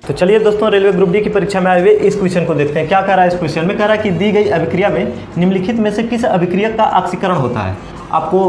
तो चलिए दोस्तों, रेलवे ग्रुप डी की परीक्षा में आए हुए इस क्वेश्चन को देखते हैं। क्या कह रहा है इस क्वेश्चन में? कह रहा है कि दी गई अभिक्रिया में निम्नलिखित में से किस अभिक्रिया का ऑक्सीकरण होता है। आपको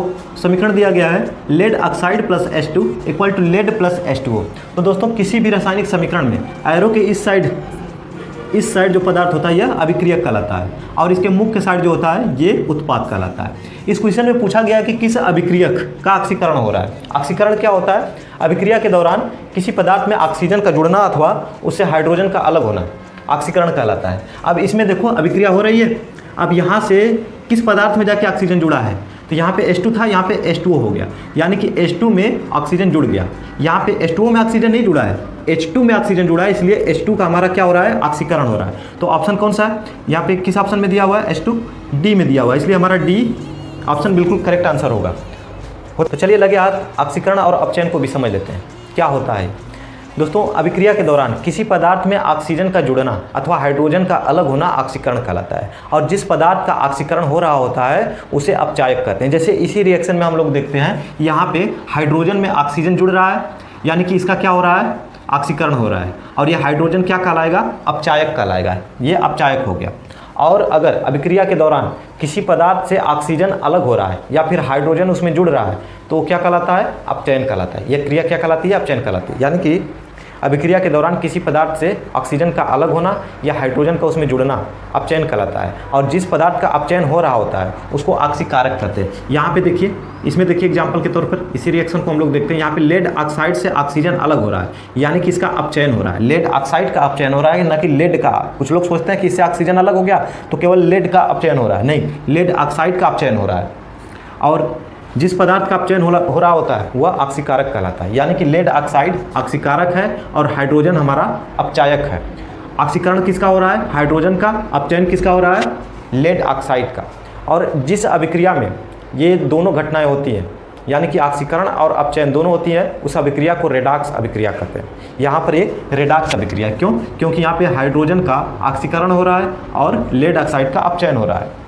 समीकरण दिया गया है lead oxide plus H2 equal to lead plus H2O। तो दोस्तों, किसी भी रासायनिक समीकरण में एरो के इस साइड जो पदार्थ होता है यह अभिक्रियक कहलाता है और इसके मुख्य साइड जो होता है ये उत्पाद कहलाता है। इस क्वेश्चन में पूछा गया कि किस अभिक्रियक का ऑक्सीकरण हो रहा है। ऑक्सीकरण क्या होता है? अभिक्रिया के दौरान किसी पदार्थ में ऑक्सीजन का जुड़ना अथवा उससे हाइड्रोजन का अलग होना ऑक्सीकरण कहलाता है। अब इसमें देखो अभिक्रिया हो रही है। अब यहाँ से किस पदार्थ में जाके ऑक्सीजन जुड़ा है? तो यहाँ पे H2 था, यहाँ पे H2O हो गया, यानी कि H2 में ऑक्सीजन जुड़ गया। यहाँ पे H2O में ऑक्सीजन नहीं जुड़ा है, H2 में ऑक्सीजन जुड़ा है, इसलिए H2 का हमारा क्या हो रहा है? ऑक्सीकरण हो रहा है। तो ऑप्शन कौन सा है? यहाँ पे किस ऑप्शन में दिया हुआ है? H2 डी में दिया हुआ है, इसलिए हमारा डी ऑप्शन बिल्कुल करेक्ट आंसर होगा। तो चलिए लगे हाथ ऑक्सीकरण और अपचयन को भी समझ लेते हैं क्या होता है। दोस्तों, अभिक्रिया के दौरान किसी पदार्थ में ऑक्सीजन का जुड़ना अथवा हाइड्रोजन का अलग होना ऑक्सीकरण कहलाता है और जिस पदार्थ का ऑक्सीकरण हो रहा होता है उसे अपचायक कहते हैं। जैसे इसी रिएक्शन में हम लोग देखते हैं यहाँ पे हाइड्रोजन में ऑक्सीजन जुड़ रहा है, यानी कि इसका क्या हो रहा है? ऑक्सीकरण हो रहा है। और ये हाइड्रोजन क्या कहलाएगा? अपचायक कहलाएगा, ये अपचायक हो गया। और अगर अभिक्रिया के दौरान किसी पदार्थ से ऑक्सीजन अलग हो रहा है या फिर हाइड्रोजन उसमें जुड़ रहा है तो क्या कहलाता है? अपचयन कहलाता है। यह क्रिया क्या कहलाती है? अपचयन कहलाती है। यानी कि अभिक्रिया के दौरान किसी पदार्थ से ऑक्सीजन का अलग होना या हाइड्रोजन का उसमें जुड़ना अपचयन कहलाता है और जिस पदार्थ का अपचयन हो रहा होता है उसको ऑक्सीकारक कहते हैं। यहाँ पे देखिए, इसमें देखिए एग्जाम्पल के तौर पर इसी रिएक्शन को हम लोग देखते हैं। यहाँ पे लेड ऑक्साइड से ऑक्सीजन अलग हो रहा है, यानी कि इसका अपचयन हो रहा है। लेड ऑक्साइड का अपचयन हो रहा है, ना कि लेड का। कुछ लोग सोचते हैं कि इससे ऑक्सीजन अलग हो गया तो केवल लेड का अपचयन हो रहा है, नहीं, लेड ऑक्साइड का अपचयन हो रहा है। और जिस पदार्थ का अपचयन हो रहा होता है वह ऑक्सीकारक कहलाता है, यानी कि लेड ऑक्साइड ऑक्सीकारक है और हाइड्रोजन हमारा अपचायक है। ऑक्सीकरण किसका हो रहा है? हाइड्रोजन का। अपचयन किसका हो रहा है? लेड ऑक्साइड का। और जिस अभिक्रिया में ये दोनों घटनाएं होती हैं, यानी कि ऑक्सीकरण और अपचयन दोनों होती हैं, उस अभिक्रिया को रेडॉक्स अभिक्रिया कहते हैं। यहाँ पर ये रेडॉक्स अभिक्रिया क्यों? क्योंकि यहाँ पे हाइड्रोजन का ऑक्सीकरण हो रहा है और लेड ऑक्साइड का अपचयन हो रहा है।